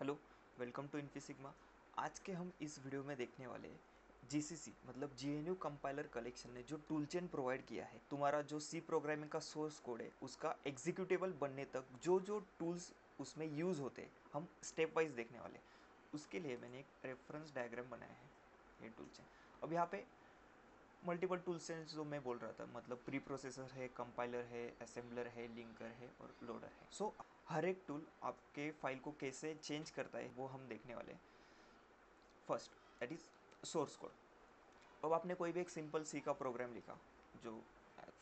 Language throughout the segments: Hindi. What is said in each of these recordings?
Hello, welcome to इन्फीसिग्मा। आज के हम इस वीडियो में देखने वाले हैं जीसीसी मतलब जीएनयू कंपाइलर कलेक्शन ने जो टूल चेन प्रोवाइड किया है। तुम्हारा जो सी प्रोग्रामिंग का सोर्स कोड है उसका एग्जीक्यूटेबल बनने तक जो जो टूल्स उसमें यूज़ होते हैं हम स्टेप वाइज देखने वाले। उसके लिए मैंने एक रेफरेंस डायग्राम बनाया है, ये टूल चेन। अब यहाँ पे मल्टीपल टूल्स हैं जो मैं बोल रहा था, मतलब प्री प्रोसेसर है, कंपाइलर है, असेंबलर है, लिंकर है और लोडर है। सो हर एक टूल आपके फाइल को कैसे चेंज करता है वो हम देखने वाले हैं। First that is source code. अब आपने कोई भी एक सिंपल सी का प्रोग्राम लिखा, जो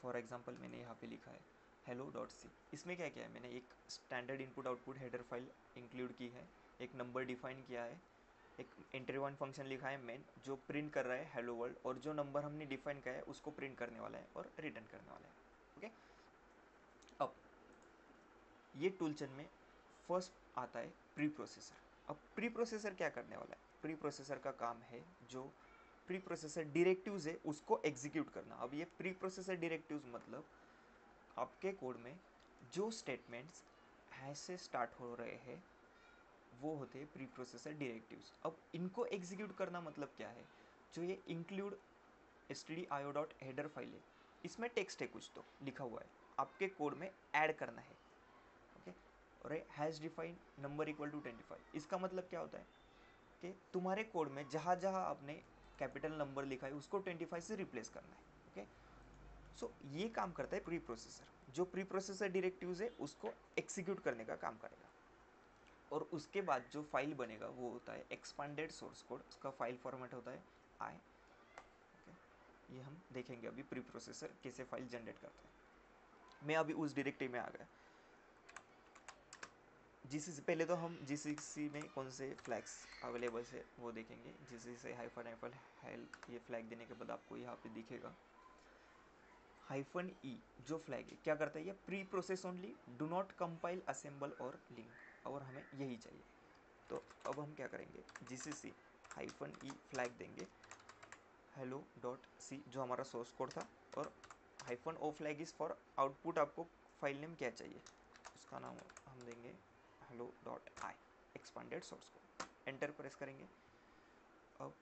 फॉर एग्जांपल मैंने यहाँ पे लिखा है hello.c। इसमें क्या क्या है, मैंने एक standard input output header file include की है, एक नंबर डिफाइन किया है, एक एंट्री वन फंक्शन लिखा है मेन जो प्रिंट कर रहा है हेलो वर्ल्ड, और जो नंबर हमने डिफाइन किया है उसको प्रिंट करने वाला है और रिटर्न करने वाला है। ओके, अब ये टूल चेन में फर्स्ट आता है प्री प्रोसेसर। अब प्री प्रोसेसर क्या करने वाला है? प्री प्रोसेसर का काम है जो प्री प्रोसेसर डायरेक्टिव्स है उसको एग्जीक्यूट करना। अब ये प्री प्रोसेसर डायरेक्टिव्स मतलब आपके कोड में जो स्टेटमेंट्स ऐसे स्टार्ट हो रहे हैं वो होते हैं प्री प्रोसेसर डायरेक्टिव्स। अब इनको एग्जीक्यूट करना मतलब क्या है? जो ये include stdio dot header file है, इसमें टेक्स्ट है कुछ तो लिखा हुआ है, आपके कोड में ऐड करना है। ओके, और hash define number equal to 25। इसका मतलब क्या होता है कि तुम्हारे कोड में जहाँ जहाँ आपने कैपिटल नंबर लिखा है उसको 25 से रिप्लेस करना है। ओके, सो ये काम करता है प्री प्रोसेसर। जो प्री प्रोसेसर डायरेक्टिव्स है उसको एग्जीक्यूट करने का काम करेगा, और उसके बाद जो फाइल बनेगा वो होता है एक्सपांडेड सोर्स कोड। उसका फाइल फॉर्मेट होता है आई। ओके, ये हम देखेंगे अभी प्री प्रोसेसर कैसे फाइल जनरेट करता है। मैं अभी उस डायरेक्टिव में आ गया। जीसीसी पहले तो हम जीसीसी में कौन से फ्लैग्स अवेलेबल है वो देखेंगे। जीसीसी से हाइफन हाइफन हेल्प, ये फ्लैग देने के बाद आपको यहाँ पे दिखेगा हाइफन ई। जो फ्लैग है क्या करता है, ये pre process only, do not compile assemble और लिंक, और हमें यही चाहिए। तो अब हम क्या करेंगे, जीसीसी हाइफन ई फ्लैग देंगे हेलो डॉट सी जो हमारा सोर्स कोड था, और hyphen O flag is for output. आपको फाइल नेम क्या चाहिए उसका नाम हम देंगे hello dot I expanded source code. Enter press करेंगे। अब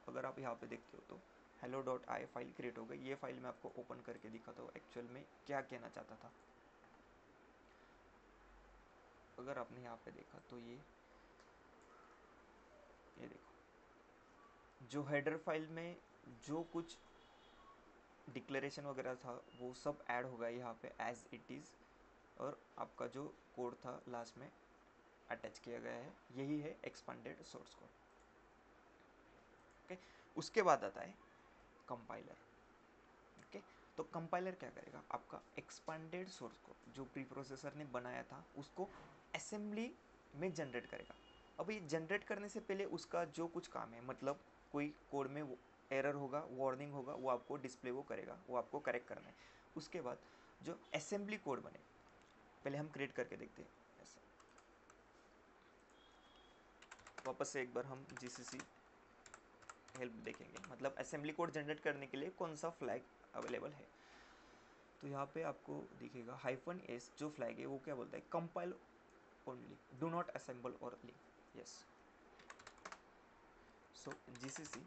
अगर आप यहाँ पे देखते हो तो हेलो डॉट आई फाइल क्रिएट हो गई। ये फाइल मैं आपको ओपन करके दिखाता हूँ एक्चुअल में क्या कहना चाहता था। अगर आपने यहाँ पे देखा तो ये देखो, जो हेडर फाइल में जो कुछ डिक्लेरेशन वगैरह था वो सब ऐड हो गया यहाँ पे एज इट इज़, और आपका जो कोड था लास्ट में अटैच किया गया है। यही है एक्सपांडेड सोर्स कोड। ओके, उसके बाद आता है कंपाइलर। ओके, तो कंपाइलर क्या करेगा, आपका एक्सपांडेड सोर्स कोड जो प्री प्रोसेसर ने बनाया था उसको असेंबली में जनरेट करेगा। अब ये जनरेट करने से पहले उसका जो कुछ काम है, मतलब कोई कोड में एरर होगा, वार्निंग होगा, वो आपको डिस्प्ले वो करेगा, वो आपको करेक्ट करना है। उसके बाद जो असेंबली कोड बने, पहले हम क्रिएट करके देखते हैं ऐसा। वापस से एक बार हम जीसीसी हेल्प देखेंगे, मतलब असेंबली कोड जनरेट करने के लिए कौन सा फ्लैग अवेलेबल है। तो यहाँ पे आपको दिखेगा हाइफन एस जो फ्लैग है वो क्या बोलता है, compile only, do not assemble और लिंक। यस, सो जीसीसी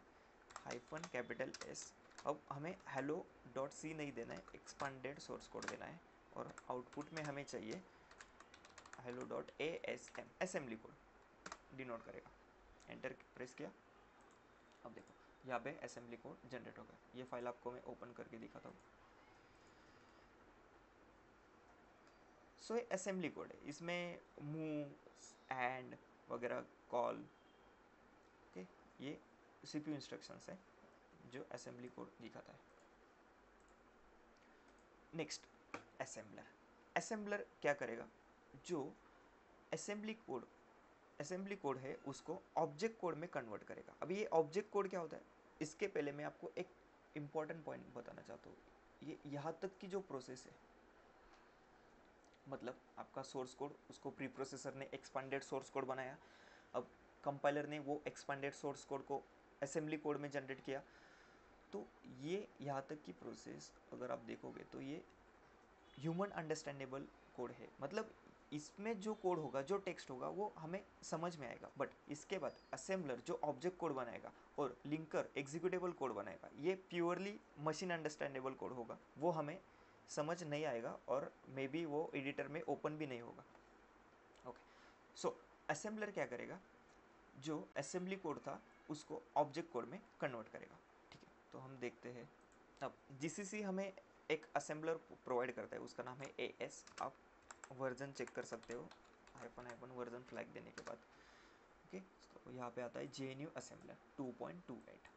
हाइफन कैपिटल एस। अब हमें हेलो डॉट सी नहीं देना है, एक्सपांडेड सोर्स कोड देना है, और आउटपुट में हमें चाहिए hello dot A S M assembly code denote करेगा। एंटर प्रेस किया। अब देखो यहाँ पे असेंबली कोड जनरेट हो गया। ये फाइल आपको मैं ओपन करके दिखाता हूँ। सो ये असेंबली कोड है, इसमें मूव एंड वगैरह कॉल। ओके, ये सीपीयू इंस्ट्रक्शंस है जो असेंबली कोड दिखाता है। Next assembler. असेंबलर क्या करेगा, जो असेंबली कोड है उसको ऑब्जेक्ट कोड में कन्वर्ट करेगा। अब ये ऑब्जेक्ट कोड क्या होता है, इसके पहले मैं आपको एक इम्पॉर्टेंट पॉइंट बताना चाहता हूँ। ये यहाँ तक की जो प्रोसेस है, मतलब आपका सोर्स कोड, उसको प्री प्रोसेसर ने एक्सपांडेड सोर्स कोड बनाया। अब कंपाइलर ने वो एक्सपांडेड सोर्स कोड को असेंबली कोड में जनरेट किया। तो ये यहाँ तक की प्रोसेस अगर आप देखोगे तो ये ह्यूमन अंडरस्टैंडेबल कोड है। मतलब इसमें जो कोड होगा, जो टेक्स्ट होगा, वो हमें समझ में आएगा, बट इसके बाद असेंबलर जो ऑब्जेक्ट कोड बनाएगा और लिंकर एग्जीक्यूटेबल कोड बनाएगा, ये प्योरली मशीन अंडरस्टैंडेबल कोड होगा, वो हमें समझ नहीं आएगा और मे बी वो एडिटर में ओपन भी नहीं होगा। ओके, सो असेंबलर क्या करेगा, जो असेंबली कोड था उसको ऑब्जेक्ट कोड में कन्वर्ट करेगा। ठीक है, तो हम देखते हैं। अब जीसीसी हमें एक असेंबलर प्रोवाइड करता है, उसका नाम है एएस। आप वर्जन चेक कर सकते हो हाइफन वर्जन फ्लैग देने के बाद। ओके, तो यहाँ पे आता है जेएनयू असेंबलर 2.28।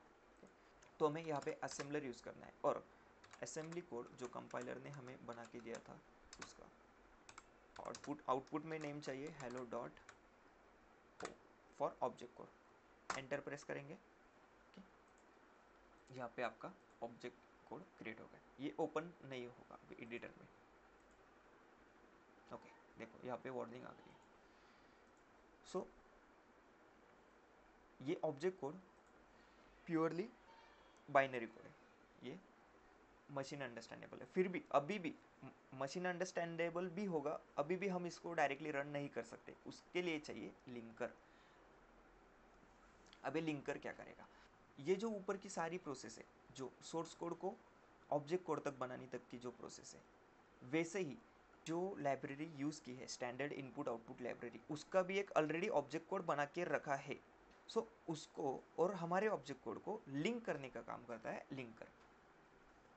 तो हमें यहाँ पे असेंबलर यूज़ करना है और असेंबली कोड जो कंपाइलर ने हमें बना के दिया था उसका आउटपुट में नेम चाहिए hello dot O for object code. Enter press करेंगे। ओके, यहाँ पे आपका ऑब्जेक्ट कोड क्रिएट हो गया। ये ओपन नहीं होगा एडिटर में। ओके, देखो यहाँ पे वार्निंग आ गई है। सो ये object code purely binary code है, ये मशीन अंडरस्टैंडेबल है। फिर भी अभी भी मशीन अंडरस्टैंडेबल भी होगा, अभी भी हम इसको डायरेक्टली रन नहीं कर सकते, उसके लिए चाहिए लिंकर। अबे लिंकर क्या करेगा, ये जो ऊपर की सारी प्रोसेस है, जो सोर्स कोड को ऑब्जेक्ट कोड तक बनाने तक की जो प्रोसेस है, वैसे ही जो लाइब्रेरी यूज़ की है स्टैंडर्ड इनपुट आउटपुट लाइब्रेरी, उसका भी एक ऑलरेडी ऑब्जेक्ट कोड बना के रखा है। सो उसको और हमारे ऑब्जेक्ट कोड को लिंक करने का काम करता है लिंकर।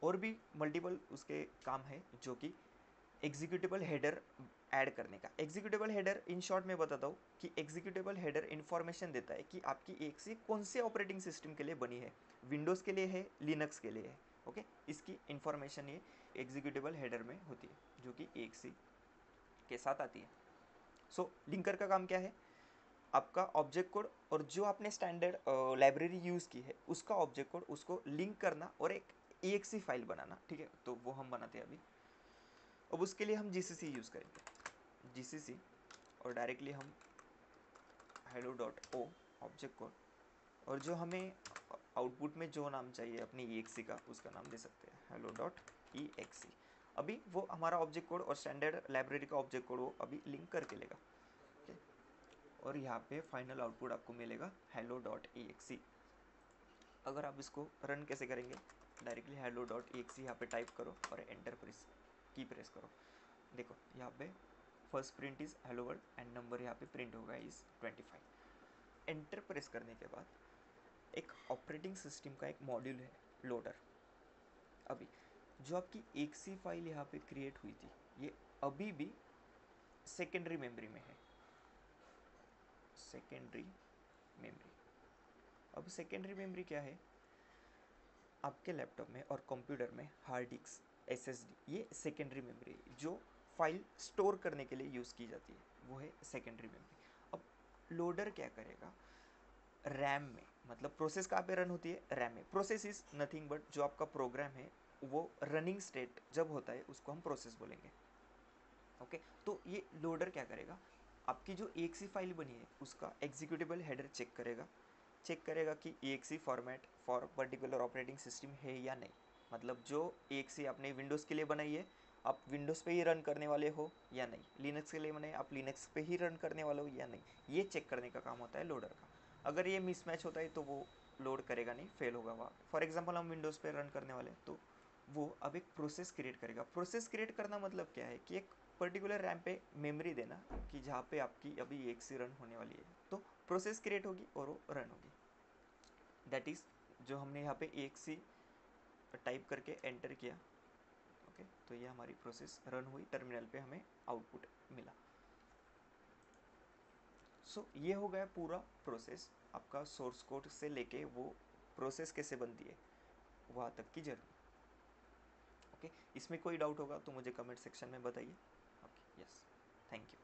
और भी मल्टीपल उसके काम है, जो कि एग्जीक्यूटेबल हेडर ऐड करने का। एग्जीक्यूटेबल हेडर इन शॉर्ट में बताता हूँ कि एग्जीक्यूटेबल हेडर इन्फॉर्मेशन देता है कि आपकी एक सी कौन से ऑपरेटिंग सिस्टम के लिए बनी है, विंडोज़ के लिए है, लिनक्स के लिए है। ओके, इसकी इन्फॉर्मेशन ये एग्जीक्यूटेबल हेडर में होती है, जो कि एक सी के साथ आती है। सो लिंकर का काम क्या है, आपका ऑब्जेक्ट कोड और जो आपने स्टैंडर्ड लाइब्रेरी यूज़ की है उसका ऑब्जेक्ट कोड, उसको लिंक करना और एक EXE फाइल बनाना। ठीक है, तो वो हम बनाते हैं अभी। अब उसके लिए हम जीसीसी यूज़ करेंगे, जीसीसी, और डायरेक्टली हम hello dot O object code, और जो हमें आउटपुट में जो नाम चाहिए अपनी EXE का, उसका नाम दे सकते हैं hello डॉट EXE। अभी वो हमारा ऑब्जेक्ट कोड और स्टैंडर्ड लाइब्रेरी का ऑब्जेक्ट कोड वो अभी लिंक करके लेगा। ओके, और यहाँ पे फाइनल आउटपुट आपको मिलेगा hello डॉट EXE। अगर आप इसको रन कैसे करेंगे, डायरेक्टली hello डॉट EXE यहाँ पे टाइप करो और एंटर प्रेस करो। देखो यहाँ पे first print is hello world and number यहाँ पे प्रिंट होगा इज 25। एंटर प्रेस करने के बाद एक ऑपरेटिंग सिस्टम का एक मॉड्यूल है लोडर। अभी जो आपकी एक सी फाइल यहाँ पे क्रिएट हुई थी, ये अभी भी सेकेंडरी मेमोरी में है, सेकेंडरी मेमोरी। अब सेकेंडरी मेमोरी क्या है, आपके लैपटॉप में और कंप्यूटर में हार्ड डिस्क SSD, ये सेकेंडरी मेमोरी जो फाइल स्टोर करने के लिए यूज़ की जाती है, वो है सेकेंडरी मेमोरी। अब लोडर क्या करेगा, रैम में, मतलब प्रोसेस कहाँ पे रन होती है, रैम में। प्रोसेस इज नथिंग बट जो आपका प्रोग्राम है वो रनिंग स्टेट जब होता है उसको हम प्रोसेस बोलेंगे। ओके, तो ये लोडर क्या करेगा, आपकी जो EXE फाइल बनी है उसका एग्जीक्यूटेबल हेडर चेक करेगा कि EXE format for particular operating system है या नहीं। मतलब जो EXE आपने विंडोज़ के लिए बनाई है, आप विंडोज़ पे ही रन करने वाले हो या नहीं, लिनक्स के लिए बनाई आप लिनक्स पे ही रन करने वाले हो या नहीं, ये चेक करने का काम होता है लोडर का। अगर ये मिसमैच होता है तो वो लोड करेगा नहीं, फेल होगा वहाँ। फॉर एग्जाम्पल हम विंडोज़ पे रन करने वाले हैं, तो वो अब एक प्रोसेस क्रिएट करेगा। प्रोसेस क्रिएट करना मतलब क्या है कि एक पर्टिकुलर रैम पे मेमोरी देना कि जहाँ पे आपकी अभी EXE रन होने वाली है, तो प्रोसेस क्रिएट होगी और वो रन होगी। दैट इज़ जो हमने यहाँ पे EXE टाइप करके एंटर किया। ओके, तो ये हमारी प्रोसेस रन हुई, टर्मिनल पे हमें आउटपुट मिला। सो ये हो गया पूरा प्रोसेस, आपका सोर्स कोड से लेके वो प्रोसेस कैसे बनती है वहाँ तक की जर्नी। ओके, इसमें कोई डाउट होगा तो मुझे कमेंट सेक्शन में बताइए। Okay, yes, thank you.